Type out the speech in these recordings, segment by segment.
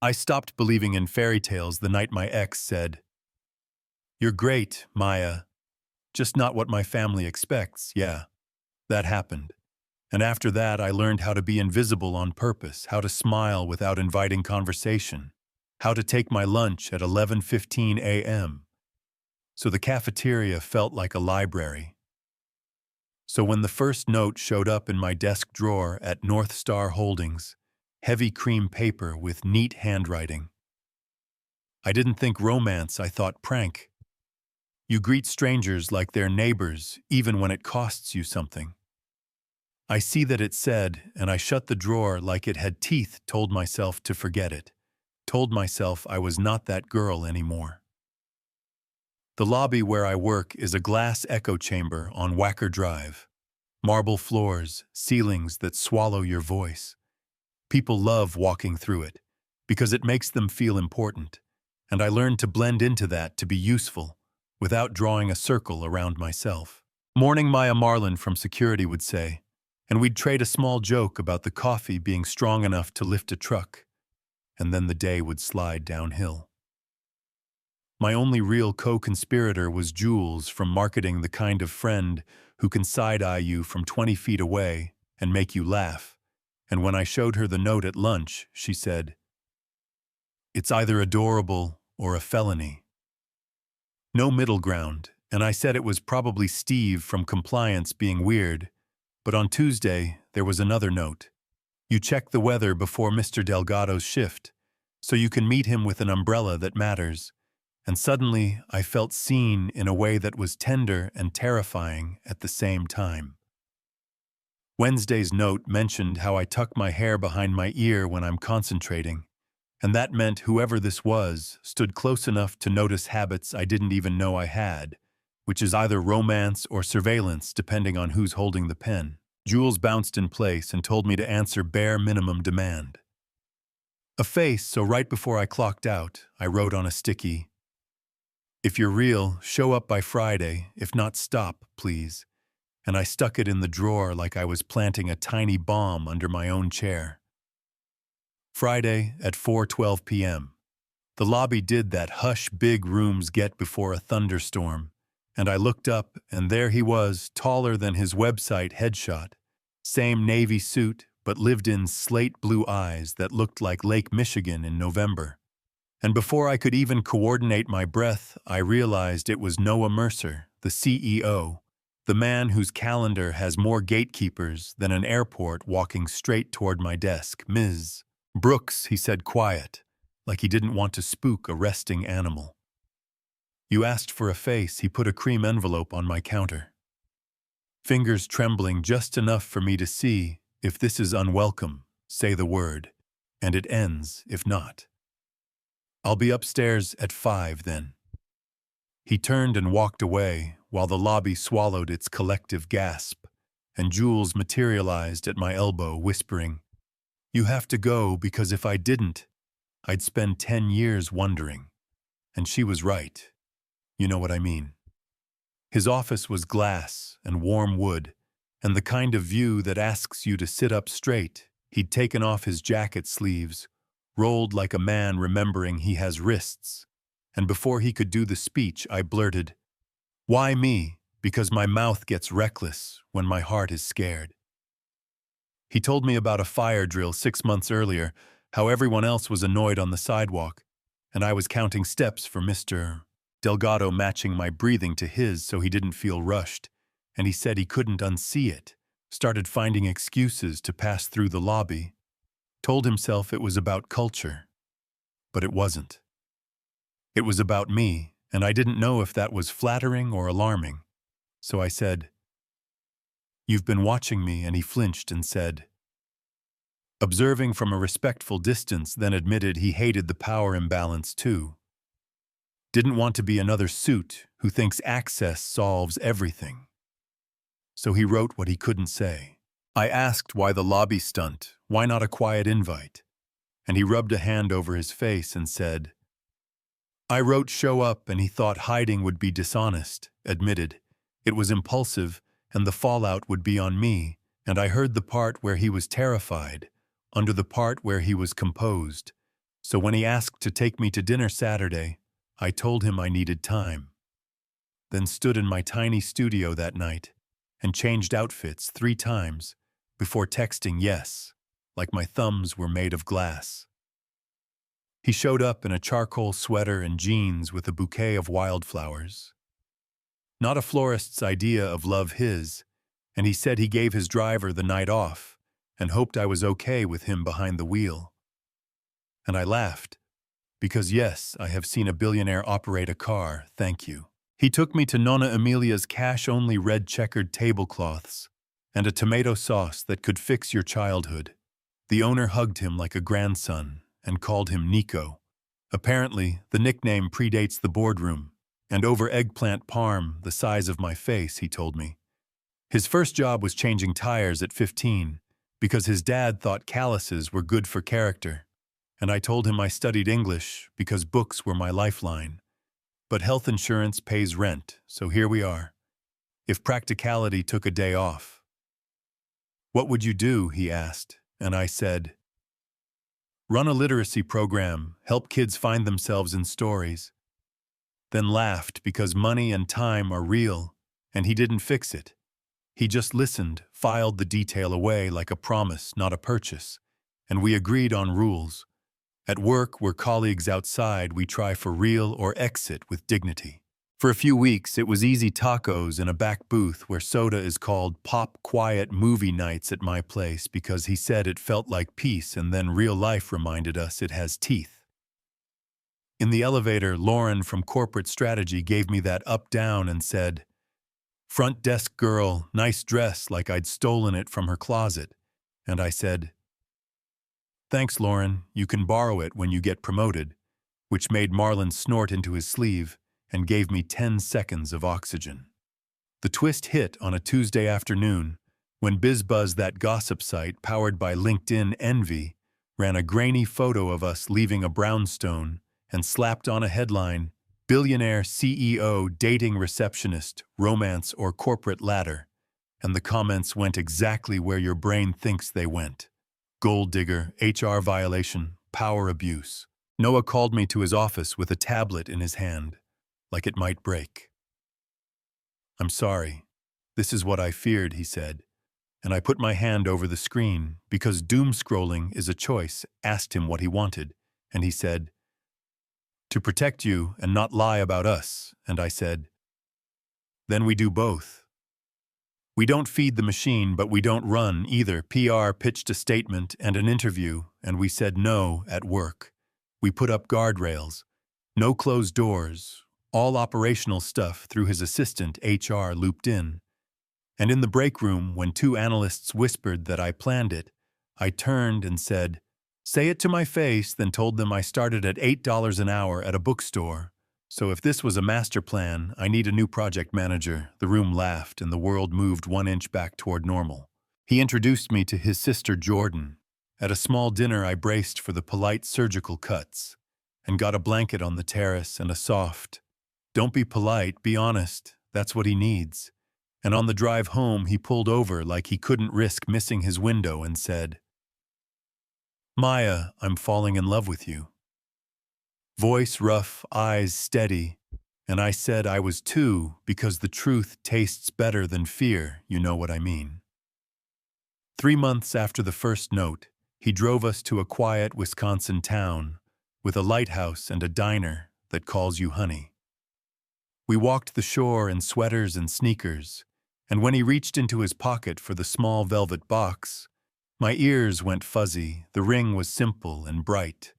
I stopped believing in fairy tales the night my ex said, "You're great, Maya, just not what my family expects." Yeah, that happened. And after that, I learned how to be invisible on purpose, how to smile without inviting conversation, how to take my lunch at 11:15 a.m. So the cafeteria felt like a library. So when the first note showed up in my desk drawer at North Star Holdings, heavy cream paper with neat handwriting, I didn't think romance, I thought prank. You greet strangers like they're neighbors, even when it costs you something. I see that it said, and I shut the drawer like it had teeth, told myself to forget it, told myself I was not that girl anymore. The lobby where I work is a glass echo chamber on Wacker Drive. Marble floors, ceilings that swallow your voice. People love walking through it because it makes them feel important, and I learned to blend into that to be useful without drawing a circle around myself. Morning Maya Marlin from security would say, and we'd trade a small joke about the coffee being strong enough to lift a truck, and then the day would slide downhill. My only real co-conspirator was Jules from marketing, the kind of friend who can side-eye you from 20 feet away and make you laugh. And when I showed her the note at lunch, she said, "It's either adorable or a felony." No middle ground, and I said it was probably Steve from compliance being weird. But on Tuesday, there was another note. You check the weather before Mr. Delgado's shift, so you can meet him with an umbrella that matters. And suddenly, I felt seen in a way that was tender and terrifying at the same time. Wednesday's note mentioned how I tuck my hair behind my ear when I'm concentrating, and that meant whoever this was stood close enough to notice habits I didn't even know I had, which is either romance or surveillance depending on who's holding the pen. Jules bounced in place and told me to answer bare minimum demand. A face, so right before I clocked out, I wrote on a sticky, "If you're real, show up by Friday. If not, stop, please." And I stuck it in the drawer like I was planting a tiny bomb under my own chair. Friday at 4:12 p.m. The lobby did that hush big rooms get before a thunderstorm, and I looked up, and there he was, taller than his website headshot. Same navy suit, but lived in slate blue eyes that looked like Lake Michigan in November. And before I could even coordinate my breath, I realized it was Noah Mercer, the CEO, the man whose calendar has more gatekeepers than an airport, walking straight toward my desk. "Ms. Brooks," he said, quiet, like he didn't want to spook a resting animal. "You asked for a face." He put a cream envelope on my counter. Fingers trembling just enough for me to see, "If this is unwelcome, say the word, and it ends if not. I'll be upstairs at 5 then." He turned and walked away while the lobby swallowed its collective gasp, and Jules materialized at my elbow, whispering, "You have to go because if I didn't, I'd spend 10 years wondering." And she was right. You know what I mean. His office was glass and warm wood, and the kind of view that asks you to sit up straight. He'd taken off his jacket sleeves, rolled like a man remembering he has wrists, and before he could do the speech, I blurted, "Why me?" Because my mouth gets reckless when my heart is scared. He told me about a fire drill 6 months earlier, how everyone else was annoyed on the sidewalk, and I was counting steps for Mr. Delgado, matching my breathing to his so he didn't feel rushed, and he said he couldn't unsee it, started finding excuses to pass through the lobby, told himself it was about culture. But it wasn't. It was about me, and I didn't know if that was flattering or alarming. So I said, "You've been watching me," and he flinched and said, observing from a respectful distance, then admitted he hated the power imbalance too. Didn't want to be another suit who thinks access solves everything. So he wrote what he couldn't say. I asked why the lobby stunt, why not a quiet invite? And he rubbed a hand over his face and said, "I wrote show up," and he thought hiding would be dishonest, admitted. It was impulsive, and the fallout would be on me, and I heard the part where he was terrified, under the part where he was composed. So when he asked to take me to dinner Saturday, I told him I needed time, then stood in my tiny studio that night and changed outfits 3 times before texting yes, like my thumbs were made of glass. He showed up in a charcoal sweater and jeans with a bouquet of wildflowers. Not a florist's idea of love his, and he said he gave his driver the night off and hoped I was okay with him behind the wheel. And I laughed, because yes, I have seen a billionaire operate a car, thank you. He took me to Nonna Amelia's cash-only red checkered tablecloths and a tomato sauce that could fix your childhood. The owner hugged him like a grandson and called him Nico. Apparently, the nickname predates the boardroom, and over eggplant parm the size of my face, he told me. His first job was changing tires at 15 because his dad thought calluses were good for character, and I told him I studied English because books were my lifeline. But health insurance pays rent, so here we are. If practicality took a day off. What would you do, he asked, and I said, run a literacy program, help kids find themselves in stories. Then laughed because money and time are real, and he didn't fix it. He just listened, filed the detail away like a promise, not a purchase, and we agreed on rules. At work, we're colleagues outside, we try for real or exit with dignity. For a few weeks, it was easy tacos in a back booth where soda is called pop quiet movie nights at my place because he said it felt like peace and then real life reminded us it has teeth. In the elevator, Lauren from corporate strategy gave me that up-down and said, front desk girl, nice dress like I'd stolen it from her closet. And I said, thanks, Lauren, you can borrow it when you get promoted, which made Marlon snort into his sleeve and gave me 10 seconds of oxygen. The twist hit on a Tuesday afternoon when BizBuzz, that gossip site powered by LinkedIn Envy, ran a grainy photo of us leaving a brownstone and slapped on a headline, Billionaire CEO dating receptionist, romance or corporate ladder, and the comments went exactly where your brain thinks they went. Gold digger, HR violation, power abuse. Noah called me to his office with a tablet in his hand, like it might break. I'm sorry. This is what I feared, he said, and I put my hand over the screen because doom scrolling is a choice, asked him what he wanted, and he said, to protect you and not lie about us, and I said, then we do both. We don't feed the machine, but we don't run either. PR pitched a statement and an interview, and we said no at work. We put up guardrails, no closed doors, all operational stuff through his assistant HR looped in. And in the break room, when 2 analysts whispered that I planned it, I turned and said, say it to my face, then told them I started at $8 an hour at a bookstore. So if this was a master plan, I need a new project manager. The room laughed and the world moved 1 inch back toward normal. He introduced me to his sister Jordan. At a small dinner, I braced for the polite surgical cuts and got a blanket on the terrace and a soft, don't be polite, be honest, that's what he needs. And on the drive home, he pulled over like he couldn't risk missing his window and said, Maya, I'm falling in love with you. Voice rough, eyes steady, and I said I was too because the truth tastes better than fear, you know what I mean. 3 months after the first note, he drove us to a quiet Wisconsin town with a lighthouse and a diner that calls you honey. We walked the shore in sweaters and sneakers, and when he reached into his pocket for the small velvet box, my ears went fuzzy. The ring was simple and bright,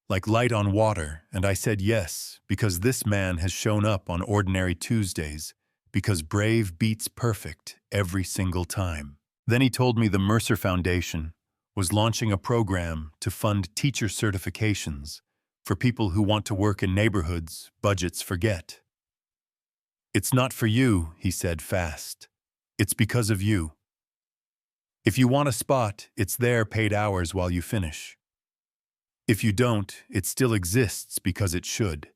like light on water, and I said yes, because this man has shown up on ordinary Tuesdays, because brave beats perfect every single time. Then he told me the Mercer Foundation was launching a program to fund teacher certifications for people who want to work in neighborhoods budgets forget. It's not for you, he said fast. It's because of you. If you want a spot, it's there, paid hours while you finish. If you don't, it still exists because it should.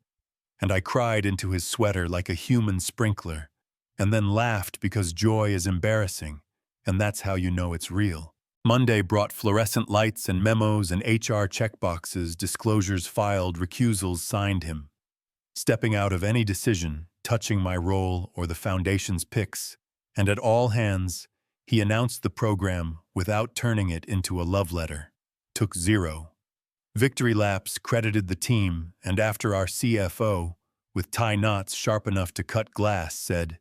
And I cried into his sweater like a human sprinkler, and then laughed because joy is embarrassing, and that's how you know it's real. Monday brought fluorescent lights and memos and HR checkboxes, disclosures filed, recusals signed him. Stepping out of any decision, touching my role or the foundation's picks, and at all hands, he announced the program without turning it into a love letter. Took 0. Victory laps credited the team, and after our CFO, with tie knots sharp enough to cut glass, said,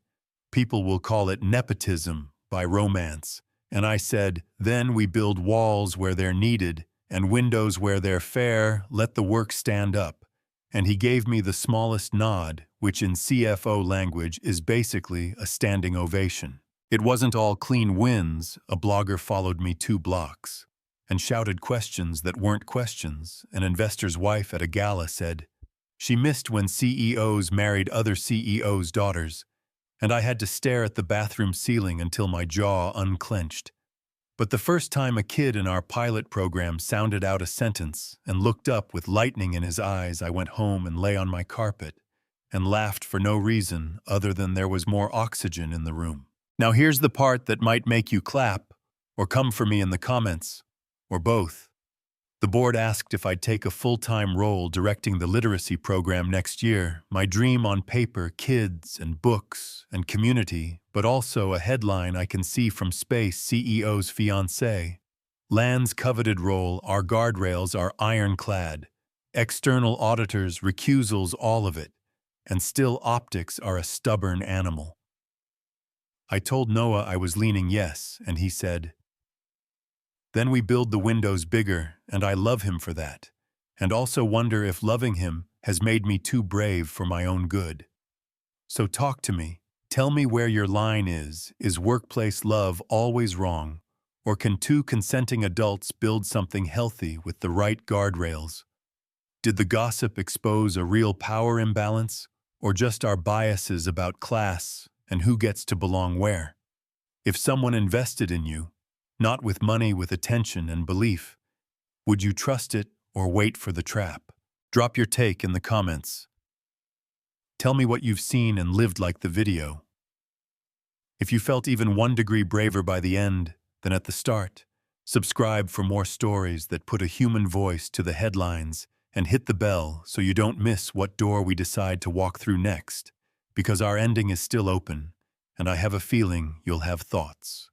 "People will call it nepotism by romance." And I said, "Then we build walls where they're needed and windows where they're fair, let the work stand up." And he gave me the smallest nod, which in CFO language is basically a standing ovation. It wasn't all clean wins. A blogger followed me 2 blocks and shouted questions that weren't questions. An investor's wife at a gala said she missed when CEOs married other CEOs' daughters, and I had to stare at the bathroom ceiling until my jaw unclenched. But the first time a kid in our pilot program sounded out a sentence and looked up with lightning in his eyes, I went home and lay on my carpet and laughed for no reason other than there was more oxygen in the room. Now here's the part that might make you clap or come for me in the comments, or both. The board asked if I'd take a full-time role directing the literacy program next year. My dream on paper, kids and books and community, but also a headline I can see from space, CEO's fiancé. Land's coveted role, our guardrails are ironclad. External auditors, recusals, all of it. And still optics are a stubborn animal. I told Noah I was leaning yes, and he said, "Then we build the windows bigger, and I love him for that, and also wonder if loving him has made me too brave for my own good. So talk to me. Tell me where your line is. Is workplace love always wrong? Or can 2 consenting adults build something healthy with the right guardrails? Did the gossip expose a real power imbalance, or just our biases about class and who gets to belong where? If someone invested in you, not with money, with attention and belief, would you trust it or wait for the trap? Drop your take in the comments. Tell me what you've seen and lived like the video. If you felt even 1 degree braver by the end than at the start, subscribe for more stories that put a human voice to the headlines, and hit the bell so you don't miss what door we decide to walk through next, because our ending is still open, and I have a feeling you'll have thoughts.